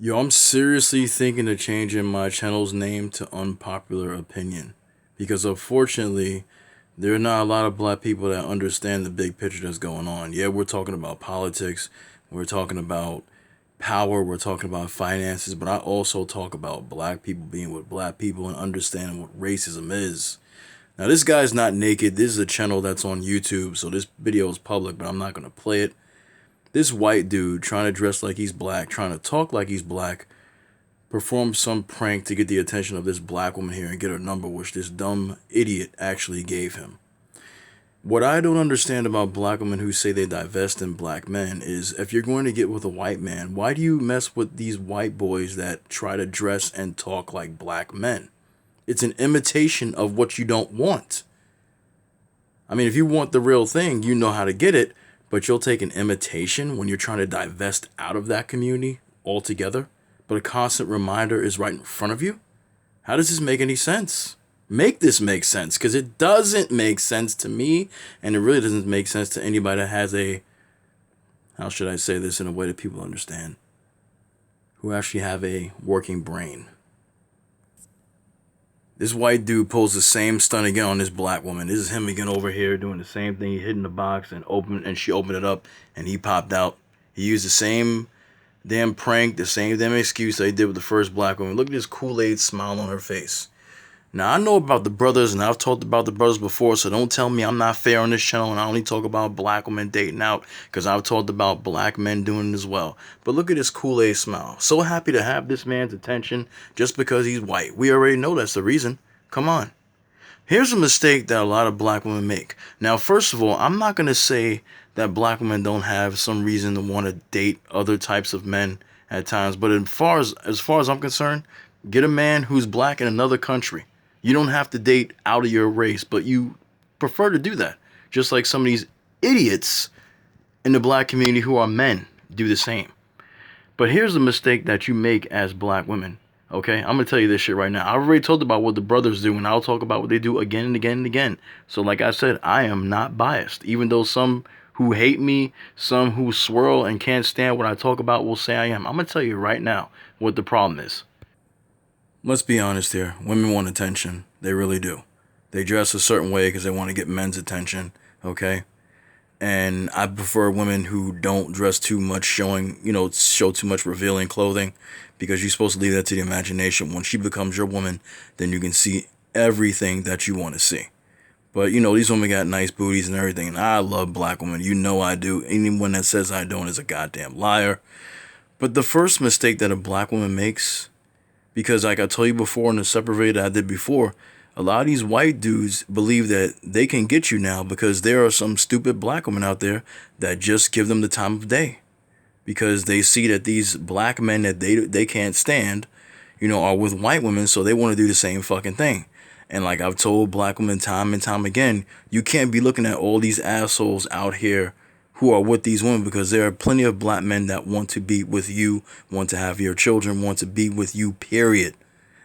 Yo, I'm seriously thinking of changing my channel's name to Unpopular Opinion because unfortunately, there are not a lot of black people that understand the big picture that's going on. Yeah, we're talking about politics, we're talking about power, we're talking about finances, but I also talk about black people being with black people and understanding what racism is. Now, this guy's not naked. This is a channel that's on YouTube, so this video is public, but I'm not going to play it. This white dude trying to dress like he's black, trying to talk like he's black, performed some prank to get the attention of this black woman here and get her number, which this dumb idiot actually gave him. What I don't understand about black women who say they divest in black men is if you're going to get with a white man, why do you mess with these white boys that try to dress and talk like black men? It's an imitation of what you don't want. I mean, if you want the real thing, you know how to get it, but you'll take an imitation when you're trying to divest out of that community altogether, but a constant reminder is right in front of you? How does this make any sense? Make this make sense, because it doesn't make sense to me, and it really doesn't make sense to anybody that has a, how should I say this in a way that people understand, who actually have a working brain. This white dude pulls the same stunt again on this black woman. This is him again over here doing the same thing. He hid in the box and she opened it up and he popped out. He used the same damn prank, the same damn excuse that he did with the first black woman. Look at this Kool-Aid smile on her face. Now, I know about the brothers, and I've talked about the brothers before, so don't tell me I'm not fair on this channel and I only talk about black women dating out, because I've talked about black men doing it as well. But look at this Kool-Aid smile. So happy to have this man's attention just because he's white. We already know that's the reason. Come on. Here's a mistake that a lot of black women make. Now, first of all, I'm not going to say that black women don't have some reason to want to date other types of men at times, but as far as I'm concerned, get a man who's black in another country. You don't have to date out of your race, but you prefer to do that. Just like some of these idiots in the black community who are men do the same. But here's the mistake that you make as black women. Okay, I'm going to tell you this shit right now. I already told about what the brothers do, and I'll talk about what they do again and again and again. So like I said, I am not biased. Even though some who hate me, some who swirl and can't stand what I talk about will say I am. I'm going to tell you right now what the problem is. Let's be honest here. Women want attention. They really do. They dress a certain way because they want to get men's attention, okay? And I prefer women who don't dress too much, show too much revealing clothing, because you're supposed to leave that to the imagination. When she becomes your woman, then you can see everything that you want to see. But, these women got nice booties and everything, and I love black women. You know I do. Anyone that says I don't is a goddamn liar. But the first mistake that a black woman makes, because like I told you before in the separate video that I did before, a lot of these white dudes believe that they can get you now because there are some stupid black women out there that just give them the time of day. Because they see that these black men that they can't stand, are with white women, so they want to do the same fucking thing. And like I've told black women time and time again, you can't be looking at all these assholes out here who are with these women, because there are plenty of black men that want to be with you, want to have your children, want to be with you, period.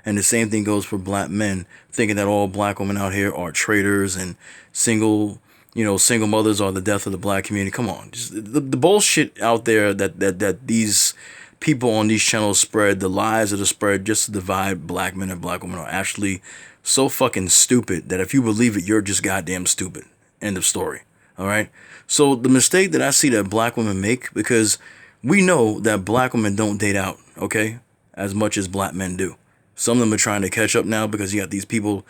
And the same thing goes for black men, thinking that all black women out here are traitors and single mothers are the death of the black community. Come on, just the bullshit out there that these people on these channels spread, the lies that are spread just to divide black men and black women, are actually so fucking stupid that if you believe it, you're just goddamn stupid. End of story. All right. So the mistake that I see that black women make, because we know that black women don't date out, okay, as much as black men do. Some of them are trying to catch up now because you got these people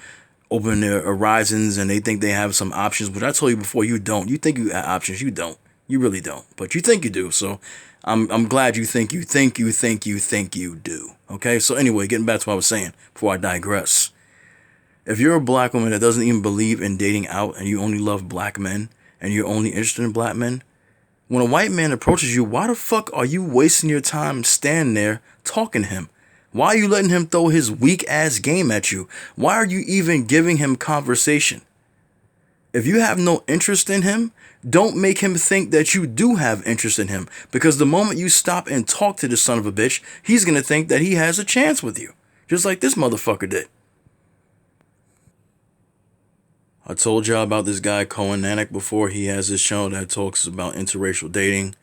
opening their horizons and they think they have some options. But I told you before, you don't. You think you have options. You don't. You really don't. But you think you do. So I'm glad you think you do. Okay. So anyway, getting back to what I was saying before I digress. If you're a black woman that doesn't even believe in dating out and you only love black men and you're only interested in black men, when a white man approaches you, why the fuck are you wasting your time standing there talking to him? Why are you letting him throw his weak ass game at you? Why are you even giving him conversation? If you have no interest in him, don't make him think that you do have interest in him, because the moment you stop and talk to this son of a bitch, he's going to think that he has a chance with you, just like this motherfucker did. I told y'all about this guy Cohen Nanak before. He has this show that talks about interracial dating,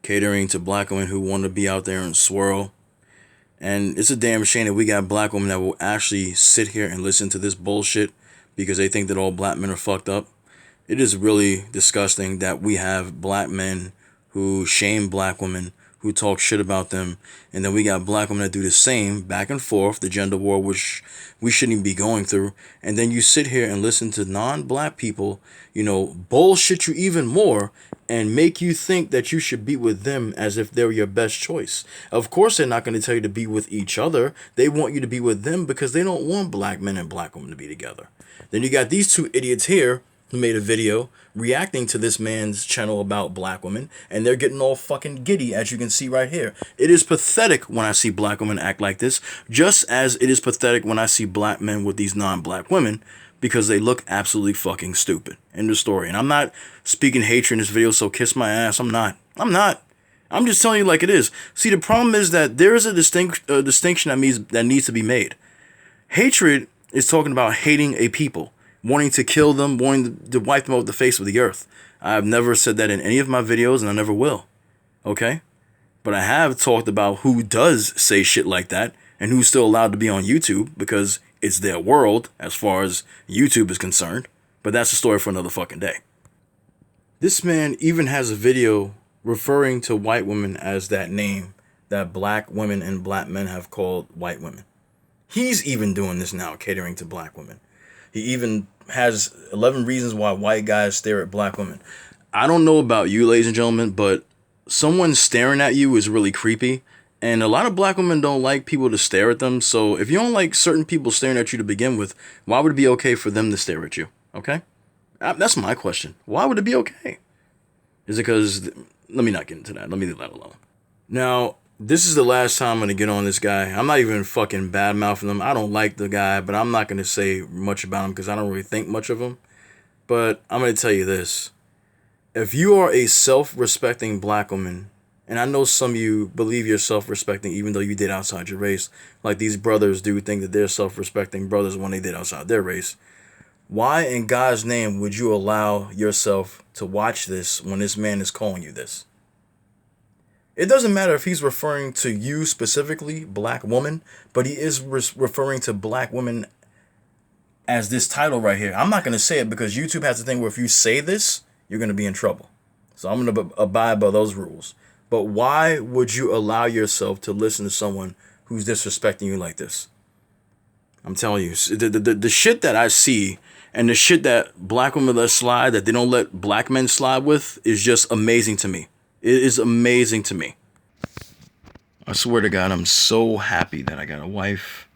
catering to black women who want to be out there and swirl. And it's a damn shame that we got black women that will actually sit here and listen to this bullshit because they think that all black men are fucked up. It is really disgusting that we have black men who shame black women, who talk shit about them, and then we got black women that do the same back and forth, the gender war, which we shouldn't even be going through. And then you sit here and listen to non-black people, bullshit you even more and make you think that you should be with them as if they're your best choice. Of course, they're not going to tell you to be with each other. They want you to be with them because they don't want black men and black women to be together. Then you got these two idiots here who made a video reacting to this man's channel about black women, and they're getting all fucking giddy, as you can see right here. It is pathetic when I see black women act like this, just as it is pathetic when I see black men with these non-black women, because they look absolutely fucking stupid. End of story. And I'm not speaking hatred in this video, so kiss my ass. I'm not. I'm just telling you like it is. See, the problem is that there is a distinction that needs to be made. Hatred is talking about hating a people, wanting to kill them, wanting to wipe them off the face of the earth. I've never said that in any of my videos, and I never will. Okay? But I have talked about who does say shit like that, and who's still allowed to be on YouTube, because it's their world, as far as YouTube is concerned. But that's a story for another fucking day. This man even has a video referring to white women as that name that black women and black men have called white women. He's even doing this now, catering to black women. He even has 11 reasons why white guys stare at black women. I don't know about you, ladies and gentlemen, but someone staring at you is really creepy. And a lot of black women don't like people to stare at them. So if you don't like certain people staring at you to begin with, why would it be okay for them to stare at you? Okay? That's my question. Why would it be okay? Is it because... Let me not get into that. Let me leave that alone. Now, this is the last time I'm going to get on this guy. I'm not even fucking bad-mouthing him. I don't like the guy, but I'm not going to say much about him because I don't really think much of him. But I'm going to tell you this. If you are a self-respecting black woman, and I know some of you believe you're self-respecting even though you did outside your race, like these brothers do think that they're self-respecting brothers when they did outside their race, why in God's name would you allow yourself to watch this when this man is calling you this? It doesn't matter if he's referring to you specifically, black woman, but he is referring to black women as this title right here. I'm not going to say it because YouTube has a thing where if you say this, you're going to be in trouble. So I'm going to abide by those rules. But why would you allow yourself to listen to someone who's disrespecting you like this? I'm telling you, the shit that I see and the shit that black women let slide, that they don't let black men slide with, is just amazing to me. It is amazing to me. I swear to God, I'm so happy that I got a wife.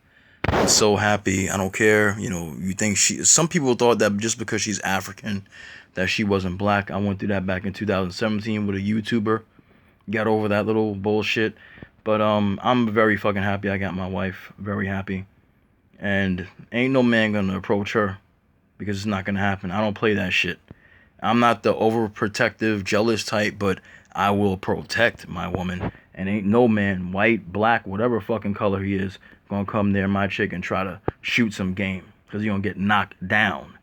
I'm so happy. I don't care. You think some people thought that just because she's African, that she wasn't black. I went through that back in 2017 with a YouTuber. Got over that little bullshit. But I'm very fucking happy I got my wife. Very happy. And ain't no man gonna approach her because it's not gonna happen. I don't play that shit. I'm not the overprotective, jealous type, but I will protect my woman. And ain't no man, white, black, whatever fucking color he is, gonna come near my chick and try to shoot some game. Because you're gonna get knocked down.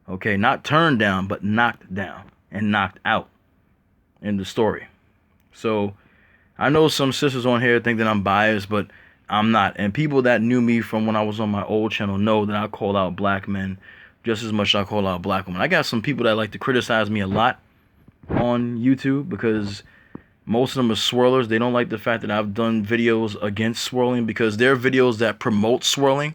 Okay, not turned down, but knocked down and knocked out. In the story. So, I know some sisters on here think that I'm biased, but I'm not. And people that knew me from when I was on my old channel know that I call out black men just as much as I call out black women. I got some people that like to criticize me a lot on YouTube because most of them are swirlers. They don't like the fact that I've done videos against swirling because they're videos that promote swirling.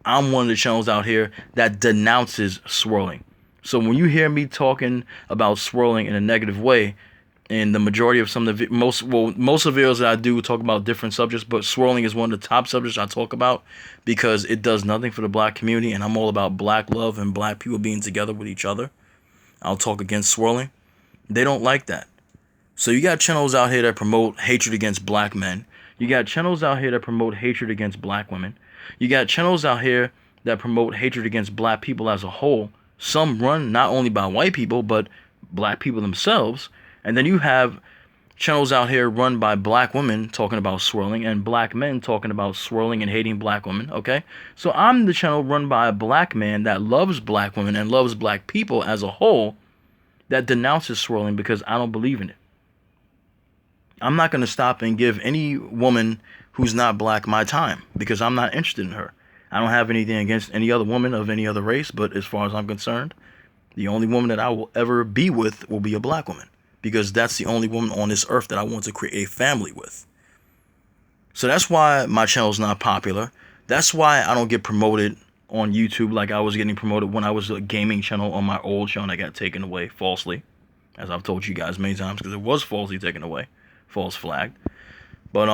I'm one of the channels out here that denounces swirling. So when you hear me talking about swirling in a negative way, and the majority of some of the most of the videos that I do talk about different subjects, but swirling is one of the top subjects I talk about because it does nothing for the black community, and I'm all about black love and black people being together with each other. I'll talk against swirling. They don't like that. So you got channels out here that promote hatred against black men. You got channels out here that promote hatred against black women. You got channels out here that promote hatred against black people as a whole. Some run not only by white people, but black people themselves. And then you have channels out here run by black women talking about swirling and black men talking about swirling and hating black women, okay? So I'm the channel run by a black man that loves black women and loves black people as a whole that denounces swirling because I don't believe in it. I'm not going to stop and give any woman who's not black my time because I'm not interested in her. I don't have anything against any other woman of any other race, but as far as I'm concerned, the only woman that I will ever be with will be a black woman because that's the only woman on this earth that I want to create a family with. So that's why my channel's not popular. That's why I don't get promoted on YouTube like I was getting promoted when I was a gaming channel on my old channel that got taken away falsely. As I've told you guys many times, because it was falsely taken away, false flagged. But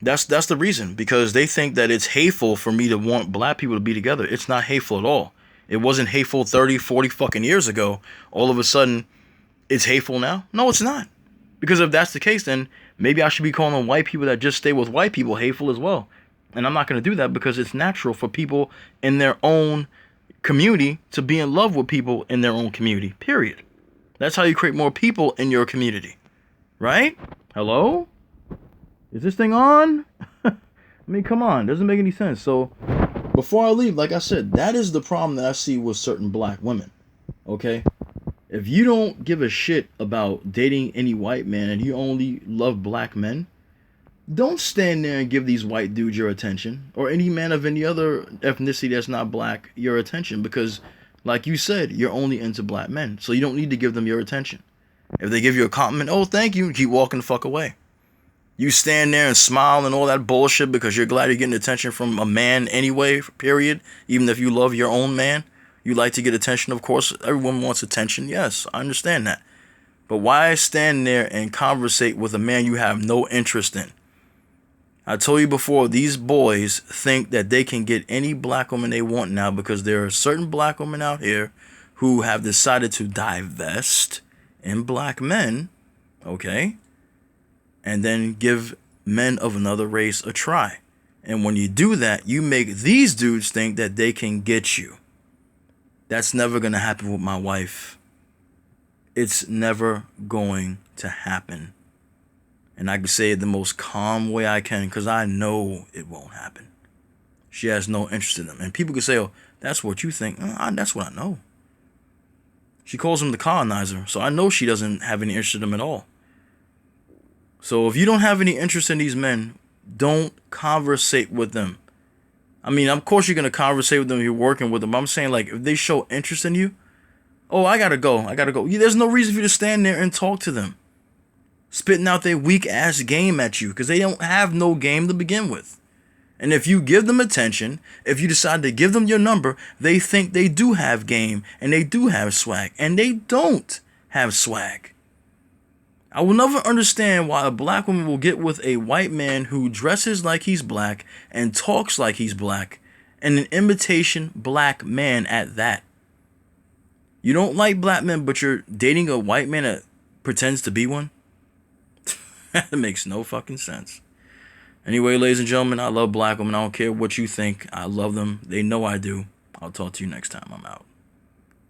that's the reason, because they think that it's hateful for me to want black people to be together. It's not hateful at all. It wasn't hateful 30, 40 fucking years ago. All of a sudden, it's hateful now? No, it's not. Because if that's the case, then maybe I should be calling white people that just stay with white people hateful as well. And I'm not going to do that because it's natural for people in their own community to be in love with people in their own community, period. That's how you create more people in your community. Right? Hello? Is this thing on? I mean, come on. Doesn't make any sense. So, before I leave, like I said, that is the problem that I see with certain black women. Okay? If you don't give a shit about dating any white man and you only love black men, don't stand there and give these white dudes your attention, or any man of any other ethnicity that's not black your attention, because like you said, you're only into black men, so you don't need to give them your attention. If they give you a compliment, oh, thank you, keep walking the fuck away. You stand there and smile and all that bullshit because you're glad you're getting attention from a man anyway, period. Even if you love your own man, you like to get attention, of course. Everyone wants attention, yes, I understand that. But why stand there and conversate with a man you have no interest in? I told you before, these boys think that they can get any black woman they want now because there are certain black women out here who have decided to divest in black men, okay, and then give men of another race a try. And when you do that, you make these dudes think that they can get you. That's never going to happen with my wife. It's never going to happen. And I can say it the most calm way I can because I know it won't happen. She has no interest in them. And people can say, oh, that's what you think. That's what I know. She calls him the colonizer. So I know she doesn't have any interest in them at all. So if you don't have any interest in these men, don't conversate with them. I mean, of course you're going to conversate with them if you're working with them. I'm saying, like, if they show interest in you, oh, I got to go. There's no reason for you to stand there and talk to them, spitting out their weak ass game at you because they don't have no game to begin with. And if you give them attention, if you decide to give them your number, they think they do have game and they do have swag, and they don't have swag. I will never understand why a black woman will get with a white man who dresses like he's black and talks like he's black, and an imitation black man at that. You don't like black men, but you're dating a white man that pretends to be one? That makes no fucking sense. Anyway, ladies and gentlemen, I love black women. I don't care what you think. I love them. They know I do. I'll talk to you next time. I'm out.